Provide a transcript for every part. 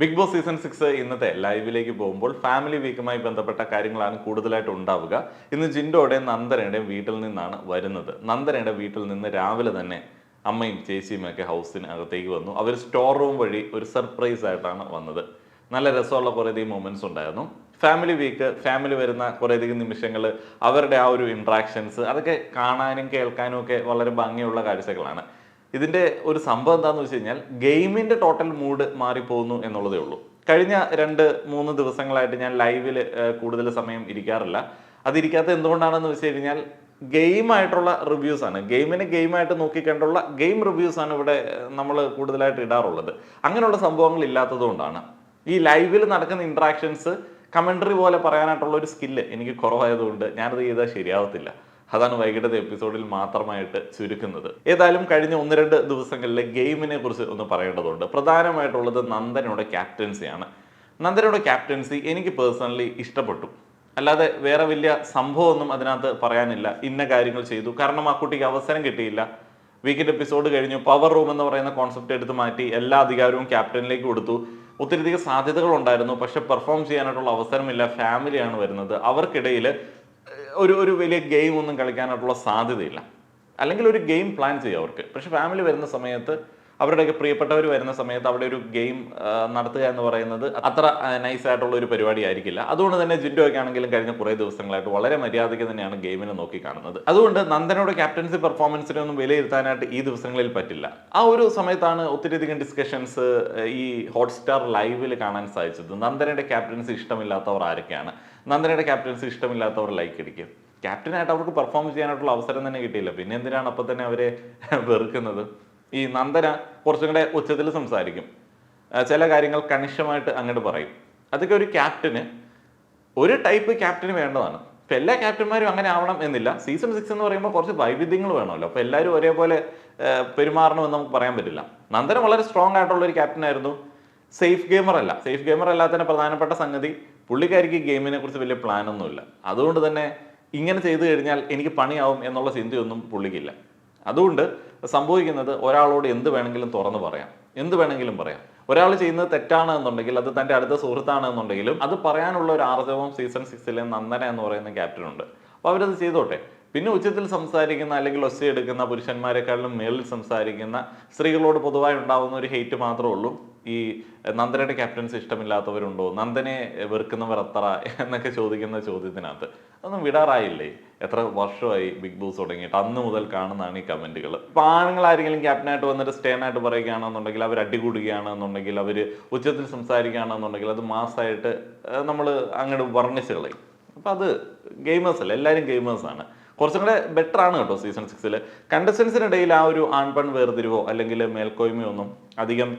Big boss season 6 ഇന്നത്തെ ലൈവിലേക്ക് പോകുമ്പോൾ ഫാമിലി വീക്കുമായി ബന്ധപ്പെട്ട കാര്യങ്ങളാണ് കൂടുതലായിട്ട് ഉണ്ടാവുക. ഇന്ന് ജിൻഡോയുടെയും നന്ദനയുടെയും വീട്ടിൽ നിന്നാണ് വരുന്നത്. നന്ദനയുടെ വീട്ടിൽ നിന്ന് രാവിലെ തന്നെ അമ്മയും ചേച്ചിയും ഒക്കെ ഹൗസിനകത്തേക്ക് വന്നു. അവർ സ്റ്റോർ റൂം വഴി ഒരു സർപ്രൈസ് ആയിട്ടാണ് വന്നത്. നല്ല രസമുള്ള കുറേയധികം മൊമെന്റ്സ് ഉണ്ടായിരുന്നു. ഫാമിലി വീക്ക്, ഫാമിലി വരുന്ന കുറേയധികം നിമിഷങ്ങൾ, അവരുടെ ആ ഒരു ഇൻട്രാക്ഷൻസ്, അതൊക്കെ കാണാനും കേൾക്കാനും ഒക്കെ വളരെ ഭംഗിയുള്ള കാഴ്ചകളാണ്. ഇതിന്റെ ഒരു സംഭവം എന്താണെന്ന് വെച്ച് കഴിഞ്ഞാൽ ഗെയിമിന്റെ ടോട്ടൽ മൂഡ് മാറിപ്പോകുന്നു എന്നുള്ളതേ ഉള്ളൂ. കഴിഞ്ഞ 2-3 ദിവസങ്ങളായിട്ട് ഞാൻ ലൈവിൽ കൂടുതൽ സമയം ഇരിക്കാറില്ല. അതിരിക്കാത്ത എന്തുകൊണ്ടാണെന്ന് വെച്ച് കഴിഞ്ഞാൽ ഗെയിമായിട്ടുള്ള റിവ്യൂസ് ആണ്. ഗെയിമിനെ ഗെയിമായിട്ട് നോക്കിക്കണ്ടുള്ള ഗെയിം റിവ്യൂസ് ആണ് ഇവിടെ നമ്മൾ കൂടുതലായിട്ട് ഇടാറുള്ളത്. അങ്ങനെയുള്ള സംഭവങ്ങൾ ഇല്ലാത്തത് കൊണ്ടാണ്. ഈ ലൈവിൽ നടക്കുന്ന ഇൻട്രാക്ഷൻസ് കമന്ററി പോലെ പറയാനായിട്ടുള്ള ഒരു സ്കില്ല് എനിക്ക് കുറവായതുകൊണ്ട് ഞാനത് ചെയ്താൽ ശരിയാവത്തില്ല. അതാണ് വൈകിട്ടത്തെ എപ്പിസോഡിൽ മാത്രമായിട്ട് ചുരുക്കുന്നത്. ഏതായാലും കഴിഞ്ഞ 1-2 ദിവസങ്ങളിലെ ഗെയിമിനെ കുറിച്ച് ഒന്ന് പറയേണ്ടതുണ്ട്. പ്രധാനമായിട്ടുള്ളത് നന്ദനയുടെ ക്യാപ്റ്റൻസിയാണ്. നന്ദനയുടെ ക്യാപ്റ്റൻസി എനിക്ക് പേഴ്സണലി ഇഷ്ടപ്പെട്ടു. അല്ലാതെ വേറെ വലിയ സംഭവമൊന്നും അതിനകത്ത് പറയാനില്ല. ഇന്ന കാര്യങ്ങൾ ചെയ്തു, കാരണം ആ കുട്ടിക്ക് അവസരം കിട്ടിയില്ല. വീക്കെൻഡ് എപ്പിസോഡ് കഴിഞ്ഞു, പവർ റൂം എന്ന് പറയുന്ന കോൺസെപ്റ്റ് എടുത്ത് മാറ്റി എല്ലാ അധികാരവും ക്യാപ്റ്റനിലേക്ക് കൊടുത്തു. ഒത്തിരിയധികം സാധ്യതകൾ ഉണ്ടായിരുന്നു, പക്ഷെ പെർഫോം ചെയ്യാനായിട്ടുള്ള അവസരമില്ല. ഫാമിലിയാണ് വരുന്നത്, അവർക്കിടയിൽ ഒരു വലിയ ഗെയിം ഒന്നും കളിക്കാനായിട്ടുള്ള സാധ്യതയില്ല. അല്ലെങ്കിൽ ഒരു ഗെയിം പ്ലാൻ ചെയ്യുക അവർക്ക്. പക്ഷെ ഫാമിലി വരുന്ന സമയത്ത്, അവരുടെയൊക്കെ പ്രിയപ്പെട്ടവർ വരുന്ന സമയത്ത് അവിടെ ഒരു ഗെയിം നടത്തുക എന്ന് പറയുന്നത് അത്ര നൈസ് ആയിട്ടുള്ള ഒരു പരിപാടി ആയിരിക്കില്ല. അതുകൊണ്ട് തന്നെ ജിൻഡോയൊക്കെ ആണെങ്കിലും കഴിഞ്ഞ കുറേ ദിവസങ്ങളായിട്ട് വളരെ മര്യാദയ്ക്ക് തന്നെയാണ് ഗെയിമിനെ നോക്കി കാണുന്നത്. അതുകൊണ്ട് നന്ദനയുടെ ക്യാപ്റ്റൻസി പെർഫോമൻസിനെ ഒന്നും വിലയിരുത്താനായിട്ട് ഈ ദിവസങ്ങളിൽ പറ്റില്ല. ആ ഒരു സമയത്താണ് ഒത്തിരിയധികം ഡിസ്കഷൻസ് ഈ ഹോട്ട്സ്റ്റാർ ലൈവിൽ കാണാൻ സാധിച്ചത്. നന്ദനയുടെ ക്യാപ്റ്റൻസി ഇഷ്ടമില്ലാത്തവർ ആരൊക്കെയാണ്? നന്ദനയുടെ ക്യാപ്റ്റൻസി ഇഷ്ടമില്ലാത്തവർ ലൈക്ക് അടിക്കും. ക്യാപ്റ്റനായിട്ട് അവർക്ക് പെർഫോം ചെയ്യാനായിട്ടുള്ള അവസരം തന്നെ കിട്ടിയില്ല, പിന്നെ എന്തിനാണ് അപ്പം തന്നെ അവരെ വെറുക്കുന്നത്? ഈ നന്ദന കുറച്ചും കൂടെ ഉച്ചത്തിൽ സംസാരിക്കും, ചില കാര്യങ്ങൾ കണിശമായിട്ട് അങ്ങോട്ട് പറയും. അതൊക്കെ ഒരു ക്യാപ്റ്റന്, ഒരു ടൈപ്പ് ക്യാപ്റ്റന് വേണ്ടതാണ്. ഇപ്പം എല്ലാ ക്യാപ്റ്റന്മാരും അങ്ങനെ ആവണം എന്നില്ല. സീസൺ 6 എന്ന് പറയുമ്പോൾ കുറച്ച് വൈവിധ്യങ്ങൾ വേണമല്ലോ. അപ്പോൾ എല്ലാവരും ഒരേപോലെ പെരുമാറണമെന്ന് നമുക്ക് പറയാൻ പറ്റില്ല. നന്ദന വളരെ സ്ട്രോങ് ആയിട്ടുള്ള ഒരു ക്യാപ്റ്റൻ ആയിരുന്നു. സേഫ് ഗെയിമർ അല്ല. സേഫ് ഗെയിമർ അല്ലാത്തതിന് പ്രധാനപ്പെട്ട സംഗതി, പുള്ളിക്കാരിക്ക് ഗെയിമിനെ കുറിച്ച് വലിയ പ്ലാനൊന്നുമില്ല. അതുകൊണ്ട് തന്നെ ഇങ്ങനെ ചെയ്തു കഴിഞ്ഞാൽ എനിക്ക് പണിയാവും എന്നുള്ള ചിന്തയൊന്നും പുള്ളിക്കില്ല. അതുകൊണ്ട് സംഭവിക്കുന്നത്, ഒരാളോട് എന്ത് വേണമെങ്കിലും തുറന്ന് പറയാം, എന്ത് വേണമെങ്കിലും പറയാം. ഒരാൾ ചെയ്യുന്നത് തെറ്റാണ് എന്നുണ്ടെങ്കിൽ, അത് തൻ്റെ അടുത്ത സുഹൃത്താണ് എന്നുണ്ടെങ്കിലും അത് പറയാനുള്ള ഒരു ആർജവം സീസൺ 6 നന്ദന എന്ന് പറയുന്ന ക്യാപ്റ്റനുണ്ട്. അപ്പോൾ അവരത് ചെയ്തോട്ടെ. പിന്നെ ഉച്ചത്തിൽ സംസാരിക്കുന്ന, അല്ലെങ്കിൽ ഒച്ചയെടുക്കുന്ന, പുരുഷന്മാരെക്കാളും മേളിൽ സംസാരിക്കുന്ന സ്ത്രീകളോട് പൊതുവായി ഉണ്ടാകുന്ന ഒരു ഹെയ്റ്റ് മാത്രമേ ഉള്ളൂ. ഈ നന്ദനയുടെ ക്യാപ്റ്റൻസ് ഇഷ്ടമില്ലാത്തവരുണ്ടോ, നന്ദനെ വെറുക്കുന്നവർ എത്ര എന്നൊക്കെ ചോദിക്കുന്ന ചോദ്യത്തിനകത്ത് അതൊന്നും വിടാറായില്ലേ? എത്ര വർഷമായി ബിഗ് ബോസ് തുടങ്ങിയിട്ട്? അന്ന് മുതൽ കാണുന്നതാണ് ഈ കമന്റുകൾ. ഇപ്പം ആണുങ്ങൾ ആരെങ്കിലും ക്യാപ്റ്റനായിട്ട് വന്നിട്ട് സ്റ്റേനായിട്ട് പറയുകയാണെന്നുണ്ടെങ്കിൽ, അവർ അടികൂടുകയാണെന്നുണ്ടെങ്കിൽ, അവർ ഉച്ചത്തിൽ സംസാരിക്കുകയാണെന്നുണ്ടെങ്കിൽ അത് മാസമായിട്ട് നമ്മൾ അങ്ങോട്ട് വർണ്ണിച്ച് കളയും. അപ്പം അത് ഗെയിമേഴ്സ് അല്ല, എല്ലാവരും ഗെയിമേഴ്സാണ്. കുറച്ചും കൂടെ ബെറ്റർ ആണ് കേട്ടോ സീസൺ 6. കണ്ടസ്റ്റൻസിനിടയിൽ ആ ഒരു ആൺപെൺ വേർതിരിവോ അല്ലെങ്കിൽ മേൽക്കോയ്മയോ ഒന്നും അധികം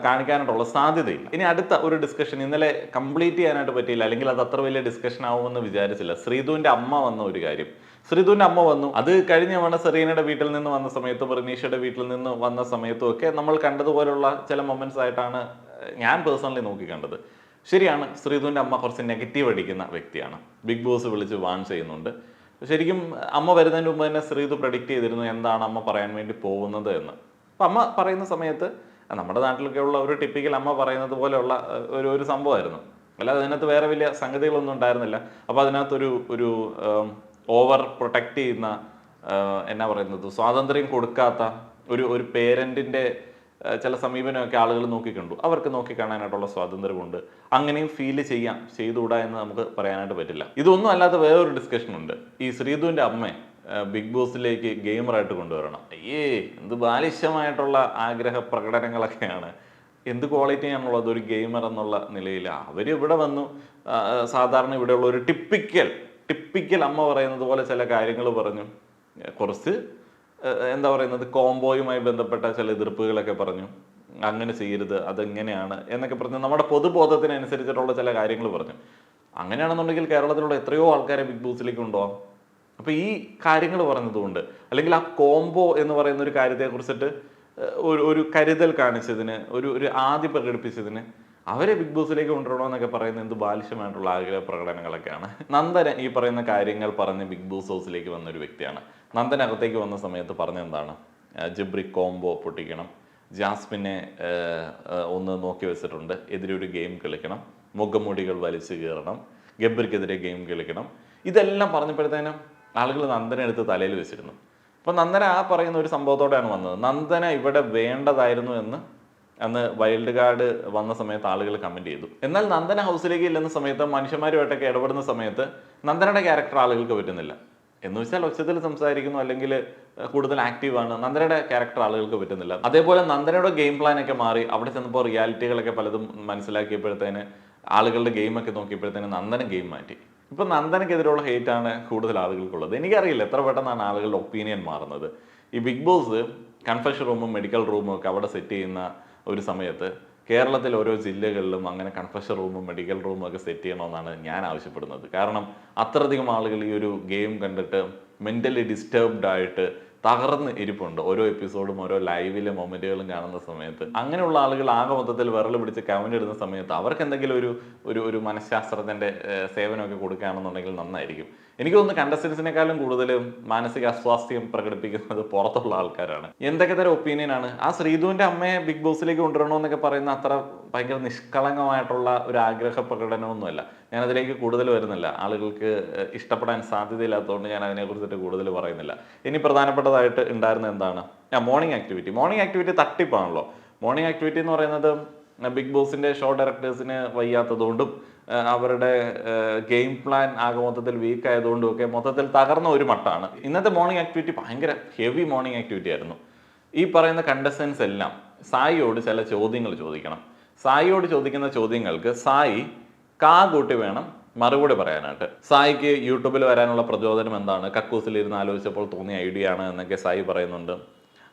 കാണിക്കാനായിട്ടുള്ള സാധ്യതയില്ല. ഇനി അടുത്ത ഒരു ഡിസ്കഷൻ ഇന്നലെ കംപ്ലീറ്റ് ചെയ്യാനായിട്ട് പറ്റിയില്ല, അല്ലെങ്കിൽ അത് അത്ര വലിയ ഡിസ്കഷൻ ആവുമെന്ന് വിചാരിച്ചില്ല. ശ്രീധുവിന്റെ അമ്മ വന്ന ഒരു കാര്യം. ശ്രീധുവിന്റെ അമ്മ വന്നു. അത് കഴിഞ്ഞ തവണ സെറീനയുടെ വീട്ടിൽ നിന്ന് വന്ന സമയത്തും റിനീഷയുടെ വീട്ടിൽ നിന്ന് വന്ന സമയത്തും ഒക്കെ നമ്മൾ കണ്ടതുപോലുള്ള ചില മൊമെന്റ്സ് ആയിട്ടാണ് ഞാൻ പേഴ്സണലി നോക്കി കണ്ടത്. ശരിയാണ്, ശ്രീധുവിന്റെ അമ്മ കുറച്ച് നെഗറ്റീവ് അടിക്കുന്ന വ്യക്തിയാണ്. ബിഗ് ബോസ് വിളിച്ച് വാൺ ചെയ്യുന്നുണ്ട്. ശരിക്കും അമ്മ വരുന്നതിന് മുമ്പ് തന്നെ ശ്രീധു പ്രഡിക്റ്റ് ചെയ്തിരുന്നു എന്താണ് അമ്മ പറയാൻ വേണ്ടി പോകുന്നത് എന്ന്. അപ്പം അമ്മ പറയുന്ന സമയത്ത് നമ്മുടെ നാട്ടിലൊക്കെ ഉള്ള ഒരു ടിപ്പിക്കൽ അമ്മ പറയുന്നത് പോലെയുള്ള ഒരു സംഭവമായിരുന്നു. അല്ലാതെ അതിനകത്ത് വേറെ വലിയ സംഗതികളൊന്നും ഉണ്ടായിരുന്നില്ല. അപ്പോൾ അതിനകത്തൊരു ഓവർ പ്രൊട്ടക്റ്റ് ചെയ്യുന്ന, എന്നാ പറയുന്നത്, സ്വാതന്ത്ര്യം കൊടുക്കാത്ത ഒരു പേരൻറ്റിൻ്റെ ചില സമീപനമൊക്കെ ആളുകൾ നോക്കിക്കണ്ടു. അവർക്ക് നോക്കിക്കാണാനായിട്ടുള്ള സ്വാതന്ത്ര്യമുണ്ട്. അങ്ങനെയും ഫീൽ ചെയ്തുകൂടാ എന്ന് നമുക്ക് പറയാനായിട്ട് പറ്റില്ല. ഇതൊന്നും അല്ലാത്ത വേറൊരു ഡിസ്കഷൻ ഉണ്ട്. ഈ ശ്രീധുവിൻ്റെ അമ്മയെ ബിഗ് ബോസിലേക്ക് ഗെയിമറായിട്ട് കൊണ്ടുവരണം. എന്ത് ബാലിശമായിട്ടുള്ള ആഗ്രഹ പ്രകടനങ്ങളൊക്കെയാണ്, എന്ത് ക്വാളിറ്റിയാണുള്ളത് ഒരു ഗെയിമർ എന്നുള്ള നിലയിൽ. അവർ ഇവിടെ വന്നു, സാധാരണ ഇവിടെയുള്ള ഒരു ടിപ്പിക്കൽ അമ്മ പറയുന്നത് പോലെ ചില കാര്യങ്ങൾ പറഞ്ഞു. കുറച്ച് എന്താ പറയുന്നത്, കോംബോയുമായി ബന്ധപ്പെട്ട ചില എതിർപ്പുകളൊക്കെ പറഞ്ഞു. അങ്ങനെ ചെയ്യരുത്, അതെങ്ങനെയാണ് എന്നൊക്കെ പറഞ്ഞ് നമ്മുടെ പൊതുബോധത്തിനനുസരിച്ചിട്ടുള്ള ചില കാര്യങ്ങൾ പറഞ്ഞു. അങ്ങനെയാണെന്നുണ്ടെങ്കിൽ കേരളത്തിലുള്ള എത്രയോ ആൾക്കാരെ ബിഗ് ബോസിലേക്ക് കൊണ്ടുപോകാം. അപ്പോൾ ഈ കാര്യങ്ങൾ പറഞ്ഞതുകൊണ്ട്, അല്ലെങ്കിൽ ആ കോംബോ എന്ന് പറയുന്ന ഒരു കാര്യത്തെക്കുറിച്ചിട്ട് ഒരു കരുതൽ കാണിച്ചതിന്, ഒരു ആദ്യം പ്രകടിപ്പിച്ചതിന് അവരെ ബിഗ് ബോസിലേക്ക് കൊണ്ടുവരണമെന്നൊക്കെ പറയുന്നത് എന്ത് ബാലിശമായിട്ടുള്ള ആഗ്രഹ പ്രകടനങ്ങളൊക്കെയാണ്. നന്ദന ഈ പറയുന്ന കാര്യങ്ങൾ പറഞ്ഞ് ബിഗ് ബോസ് ഹൗസിലേക്ക് വന്നൊരു വ്യക്തിയാണ്. നന്ദന അകത്തേക്ക് വന്ന സമയത്ത് പറഞ്ഞെന്താണ്, ജബ്രി കോംബോ പൊട്ടിക്കണം, ജാസ്മിനെ ഒന്ന് നോക്കി വെച്ചിട്ടുണ്ട്. എതിരെ ഒരു ഗെയിം കളിക്കണം, മുഖംമൂടികൾ വലിച്ചു കീറണം, ഗബ്ബർക്കെതിരെ ഗെയിം കളിക്കണം. ഇതെല്ലാം പറഞ്ഞപ്പോഴത്തേനും ആളുകൾ നന്ദനെ എടുത്ത് തലയിൽ വെച്ചിരുന്നു. അപ്പം നന്ദന ആ പറയുന്ന ഒരു സംഭവത്തോടെയാണ് വന്നത്. നന്ദന ഇവിടെ വേണ്ടതായിരുന്നു എന്ന് അന്ന് വൈൽഡ് കാർഡ് വന്ന സമയത്ത് ആളുകൾ കമൻറ്റ് ചെയ്തു. എന്നാൽ നന്ദന ഹൗസിലേക്ക് ഇല്ലെന്ന സമയത്ത് മനുഷ്യന്മാരുമായിട്ടൊക്കെ ഇടപെടുന്ന സമയത്ത് നന്ദനയുടെ ക്യാരക്ടർ ആളുകൾക്ക് പറ്റുന്നില്ല. എന്ന് വെച്ചാൽ ഒച്ചത്തിൽ സംസാരിക്കുന്നു, അല്ലെങ്കിൽ കൂടുതൽ ആക്റ്റീവാണ്. നന്ദനയുടെ ക്യാരക്ടർ ആളുകൾക്ക് പറ്റുന്നില്ല. അതേപോലെ നന്ദനയുടെ ഗെയിം പ്ലാനൊക്കെ മാറി. അവിടെ ചെന്നപ്പോൾ റിയാലിറ്റികളൊക്കെ പലതും മനസ്സിലാക്കിയപ്പോഴത്തേന് ആളുകളുടെ ഗെയിമൊക്കെ നോക്കിയപ്പോഴത്തേന് നന്ദന ഗെയിം മാറ്റി. ഇപ്പം നന്ദനക്കെതിരെയുള്ള ഹേറ്റാണ് കൂടുതൽ ആളുകൾക്കുള്ളത്. എനിക്കറിയില്ല എത്ര പെട്ടെന്നാണ് ആളുകളുടെ ഒപ്പീനിയൻ മാറുന്നത്. ഈ ബിഗ് ബോസ് കൺഫെഷൻ റൂമും മെഡിക്കൽ റൂമും ഒക്കെ അവിടെ സെറ്റ് ചെയ്യുന്ന ഒരു സമയത്ത് കേരളത്തിൽ ഓരോ ജില്ലകളിലും അങ്ങനെ കൺഫെഷൻ റൂമും മെഡിക്കൽ റൂമും ഒക്കെ സെറ്റ് ചെയ്യണമെന്നാണ് ഞാൻ ആവശ്യപ്പെടുന്നത്. കാരണം അത്രയധികം ആളുകൾ ഈ ഒരു ഗെയിം കണ്ടിട്ട് മെൻ്റലി ഡിസ്റ്റർബ്ഡ് ആയിട്ട് തകർന്ന് ഇരിപ്പുണ്ട്. ഓരോ എപ്പിസോഡും ഓരോ ലൈവിലെ മൊമെന്റുകളും കാണുന്ന സമയത്ത് അങ്ങനെയുള്ള ആളുകൾ ആകെ മൊത്തത്തിൽ വിരൽ പിടിച്ച് കമന്റ് ഇടുന്ന സമയത്ത് അവർക്ക് എന്തെങ്കിലും ഒരു മനഃശാസ്ത്രത്തിന്റെ സേവനമൊക്കെ കൊടുക്കുകയാണെന്നുണ്ടെങ്കിൽ നന്നായിരിക്കും. എനിക്ക് തോന്നുന്നു കണ്ടസ്റ്റൻസിനെക്കാളും കൂടുതൽ മാനസിക അസ്വാസ്ഥ്യം പ്രകടിപ്പിക്കുന്നത് പുറത്തുള്ള ആൾക്കാരാണ്. എന്തൊക്കെ തരം ഒപ്പീനിയനാണ്. ആ ശ്രീധുവിന്റെ അമ്മയെ ബിഗ് ബോസിലേക്ക് കൊണ്ടുവരണമെന്നൊക്കെ പറയുന്ന അത്ര ഭയങ്കര നിഷ്കളങ്കമായിട്ടുള്ള ഒരു ആഗ്രഹ പ്രകടനമൊന്നുമല്ല. ഞാനതിലേക്ക് കൂടുതൽ വരുന്നില്ല. ആളുകൾക്ക് ഇഷ്ടപ്പെടാൻ സാധ്യതയില്ലാത്തതുകൊണ്ട് ഞാൻ അതിനെക്കുറിച്ചിട്ട് കൂടുതൽ പറയുന്നില്ല. ഇനി പ്രധാനപ്പെട്ടതായിട്ട് ഉണ്ടായിരുന്ന എന്താണ്, മോർണിംഗ് ആക്ടിവിറ്റി തട്ടിപ്പാണല്ലോ. മോർണിംഗ് ആക്ടിവിറ്റി എന്ന് പറയുന്നത് ബിഗ് ബോസിന്റെ ഷോ ഡയറക്ടേഴ്സിന് വയ്യാത്തതുകൊണ്ടും അവരുടെ ഗെയിം പ്ലാൻ ആകെ മൊത്തത്തിൽ വീക്ക് ആയതുകൊണ്ടും ഒക്കെ മൊത്തത്തിൽ തകർന്ന ഒരു മട്ടാണ്. ഇന്നത്തെ മോർണിംഗ് ആക്ടിവിറ്റി ഭയങ്കര ഹെവി മോർണിംഗ് ആക്ടിവിറ്റി ആയിരുന്നു. ഈ പറയുന്ന കണ്ടസ്റ്റൻസ് എല്ലാം സായിയോട് ചില ചോദ്യങ്ങൾ ചോദിക്കണം. സായിയോട് ചോദിക്കുന്ന ചോദ്യങ്ങൾക്ക് സായി കൂട്ടി വേണം മറുപടി പറയാനായിട്ട്. സായിക്ക് യൂട്യൂബിൽ വരാനുള്ള പ്രചോദനം എന്താണ്, കക്കൂസിലിരുന്ന് ആലോചിച്ചപ്പോൾ തോന്നിയ ഐഡിയ ആണ് എന്നൊക്കെ സായി പറയുന്നുണ്ട്.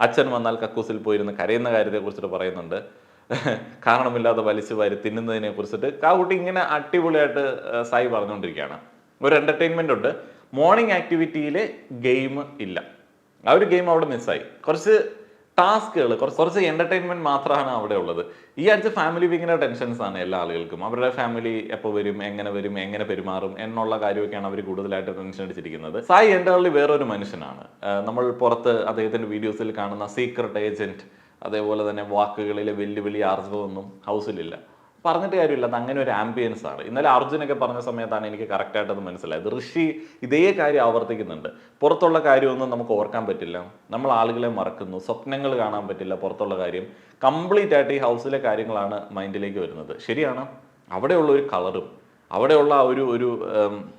അച്ഛൻ വന്നാൽ കക്കൂസിൽ പോയിരുന്ന് കരയുന്ന കാര്യത്തെക്കുറിച്ചിട്ട് പറയുന്നുണ്ട്. കാരണമില്ലാതെ വലിച്ചു വാരി തിന്നുന്നതിനെ കുറിച്ചിട്ട് കുട്ടി ഇങ്ങനെ അടിപൊളിയായിട്ട് സായി പറഞ്ഞുകൊണ്ടിരിക്കുകയാണ്. ഒരു എന്റർടൈൻമെന്റ് ഉണ്ട്. മോർണിംഗ് ആക്ടിവിറ്റിയിൽ ഗെയിം ഇല്ല. ആ ഒരു ഗെയിം അവിടെ മിസ്സായി. കുറച്ച് ടാസ്കുകൾ, കുറച്ച് എന്റർടൈൻമെന്റ് മാത്രമാണ് അവിടെ ഉള്ളത്. ഈ ആഴ്ച ഫാമിലി വീക്കിന്റെ ടെൻഷൻസ് ആണ് എല്ലാ ആളുകൾക്കും. അവരുടെ ഫാമിലി എപ്പോൾ വരും, എങ്ങനെ പെരുമാറും എന്നുള്ള കാര്യമൊക്കെയാണ് അവർ കൂടുതലായിട്ട് ടെൻഷൻ അടിച്ചിരിക്കുന്നത്. സായി എൻ്റെ വേറൊരു മനുഷ്യനാണ്. നമ്മൾ പുറത്ത് അദ്ദേഹത്തിന്റെ വീഡിയോസിൽ കാണുന്ന സീക്രട്ട് ഏജന്റ്, അതേപോലെ തന്നെ വാക്കുകളിലെ വലിയ ആർജവമൊന്നും ഹൗസിലില്ല. പറഞ്ഞിട്ട് കാര്യമില്ല, അത് അങ്ങനെ ഒരു ആംബിയൻസ് ആണ്. ഇന്നലെ അർജുനൊക്കെ പറഞ്ഞ സമയത്താണ് എനിക്ക് കറക്റ്റായിട്ട് അത് മനസ്സിലായത്. ഋഷി ഇതേ കാര്യം ആവർത്തിക്കുന്നുണ്ട്. പുറത്തുള്ള കാര്യമൊന്നും നമുക്ക് ഓർക്കാൻ പറ്റില്ല, നമ്മൾ ആളുകളെ മറക്കുന്നു, സ്വപ്നങ്ങൾ കാണാൻ പറ്റില്ല. പുറത്തുള്ള കാര്യം കംപ്ലീറ്റ് ആയിട്ട് ഈ ഹൗസിലെ കാര്യങ്ങളാണ് മൈൻഡിലേക്ക് വരുന്നത്. ശരിയാണ്, അവിടെയുള്ള ഒരു കളറും അവിടെയുള്ള ഒരു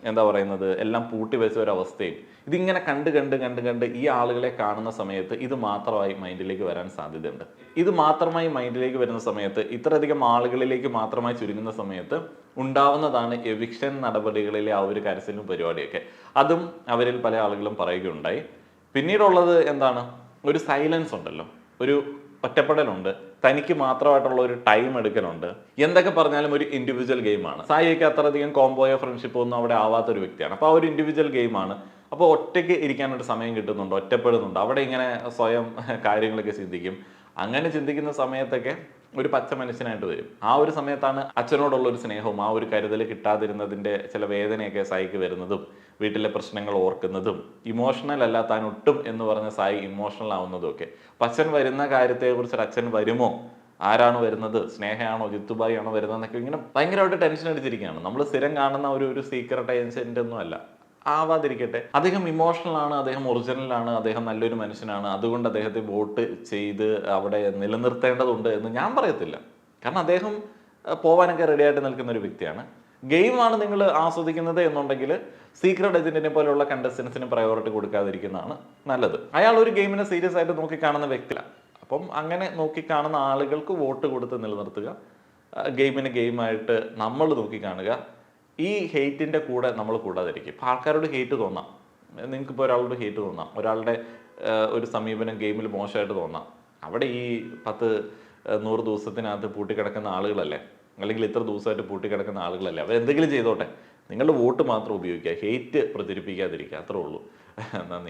എന്താ പറയുന്നത്, എല്ലാം പൂട്ടി വെച്ച ഒരു അവസ്ഥയും ഇതിങ്ങനെ കണ്ട് ഈ ആളുകളെ കാണുന്ന സമയത്ത് ഇത് മാത്രമായി മൈൻഡിലേക്ക് വരാൻ സാധ്യതയുണ്ട്. ഇത് മാത്രമായി മൈൻഡിലേക്ക് വരുന്ന സമയത്ത്, ഇത്രയധികം ആളുകളിലേക്ക് മാത്രമായി ചുരുങ്ങുന്ന സമയത്ത് ഉണ്ടാവുന്നതാണ് എവിക്ഷൻ നടപടികളിലെ ആ ഒരു കരച്ചിലും പരിപാടിയൊക്കെ. അതും അവരിൽ പല ആളുകളും പറയുകയുണ്ടായി. പിന്നീടുള്ളത് എന്താണ്, ഒരു സൈലൻസ് ഉണ്ടല്ലോ, ഒരു ഒറ്റപ്പെടലുണ്ട്, തനിക്ക് മാത്രമായിട്ടുള്ള ഒരു ടൈം എടുക്കലുണ്ട്. എന്തൊക്കെ പറഞ്ഞാലും ഒരു ഇൻഡിവിജ്വൽ ഗെയിമാണ്. സായിക്ക് അത്രയധികം കോംബോയോ ഫ്രണ്ട്ഷിപ്പോ ഒന്നും അവിടെ ആവാത്തൊരു വ്യക്തിയാണ്. അപ്പോൾ ആ ഒരു ഇൻഡിവിജ്വൽ ഗെയിമാണ്. അപ്പോൾ ഒറ്റയ്ക്ക് ഇരിക്കാനൊരു സമയം കിട്ടുന്നുണ്ട്, ഒറ്റപ്പെടുന്നുണ്ട്. അവിടെ ഇങ്ങനെ സ്വയം കാര്യങ്ങളൊക്കെ ചിന്തിക്കും. അങ്ങനെ ചിന്തിക്കുന്ന സമയത്തൊക്കെ ഒരു പച്ച മനുഷ്യനായിട്ട് വരും. ആ ഒരു സമയത്താണ് അച്ഛനോടുള്ള ഒരു സ്നേഹവും ആ ഒരു കരുതൽ കിട്ടാതിരുന്നതിൻ്റെ ചില വേദനയൊക്കെ സായിക്ക് വരുന്നതും, വീട്ടിലെ പ്രശ്നങ്ങൾ ഓർക്കുന്നതും, ഇമോഷണൽ അല്ല താൻ ഒട്ടും എന്ന് പറഞ്ഞ സായി ഇമോഷണൽ ആവുന്നതും ഒക്കെ. അച്ഛൻ വരുന്ന കാര്യത്തെക്കുറിച്ച് അച്ഛൻ വരുമോ, ആരാണ് വരുന്നത്, സ്നേഹയാണോ ജിത്തുബായി ആണോ വരുന്നതെന്നൊക്കെ ഇങ്ങനെ ഭയങ്കരമായിട്ട് ടെൻഷൻ അടിച്ചിരിക്കുകയാണ്. നമ്മൾ സ്ഥിരം കാണുന്ന ഒരു സീക്രട്ട് ഏജന്റ് ഒന്നും അല്ല, ആവാതിരിക്കട്ടെ. അദ്ദേഹം ഇമോഷണൽ ആണ്, അദ്ദേഹം ഒറിജിനൽ ആണ്, അദ്ദേഹം നല്ലൊരു മനുഷ്യനാണ്. അതുകൊണ്ട് അദ്ദേഹത്തെ വോട്ട് ചെയ്ത് അവിടെ നിലനിർത്തേണ്ടതുണ്ട് എന്ന് ഞാൻ പറയത്തില്ല. കാരണം അദ്ദേഹം പോവാനൊക്കെ റെഡിയായിട്ട് നിൽക്കുന്ന ഒരു വ്യക്തിയാണ്. ഗെയിമാണ് നിങ്ങൾ ആസ്വദിക്കുന്നത് എന്നുണ്ടെങ്കിൽ സീക്രട്ട് ഏജന്റിനെ പോലെയുള്ള കണ്ടസ്റ്റൻസിന് പ്രയോറിറ്റി കൊടുക്കാതിരിക്കുന്നതാണ് നല്ലത്. അയാൾ ഒരു ഗെയിമിനെ സീരിയസ് ആയിട്ട് നോക്കിക്കാണുന്ന വ്യക്തിയല്ല. അപ്പം അങ്ങനെ നോക്കിക്കാണുന്ന ആളുകൾക്ക് വോട്ട് കൊടുത്ത് നിലനിർത്തുക, ഗെയിമിനെ ഗെയിമായിട്ട് നമ്മൾ നോക്കിക്കാണുക. ഈ ഹെയ്റ്റിൻ്റെ കൂടെ നമ്മൾ കൂടാതിരിക്കും. ഇപ്പം ആൾക്കാരോട് ഹെയ്റ്റ് തോന്നാം, നിങ്ങൾക്കിപ്പോൾ ഒരാളോട് ഹെയ്റ്റ് തോന്നാം, ഒരാളുടെ ഒരു സമീപനം ഗെയിമിൽ മോശമായിട്ട് തോന്നാം. അവിടെ ഈ 10-100 ദിവസത്തിനകത്ത് പൂട്ടിക്കിടക്കുന്ന ആളുകളല്ലേ, അല്ലെങ്കിൽ ഇത്ര ദിവസമായിട്ട് പൂട്ടിക്കിടക്കുന്ന ആളുകളല്ലേ, അവരെന്തെങ്കിലും ചെയ്തോട്ടെ. നിങ്ങളുടെ വോട്ട് മാത്രം ഉപയോഗിക്കുക, ഹെയ്റ്റ് പ്രചരിപ്പിക്കാതിരിക്കുക, അത്രേ ഉള്ളൂ. നന്ദി.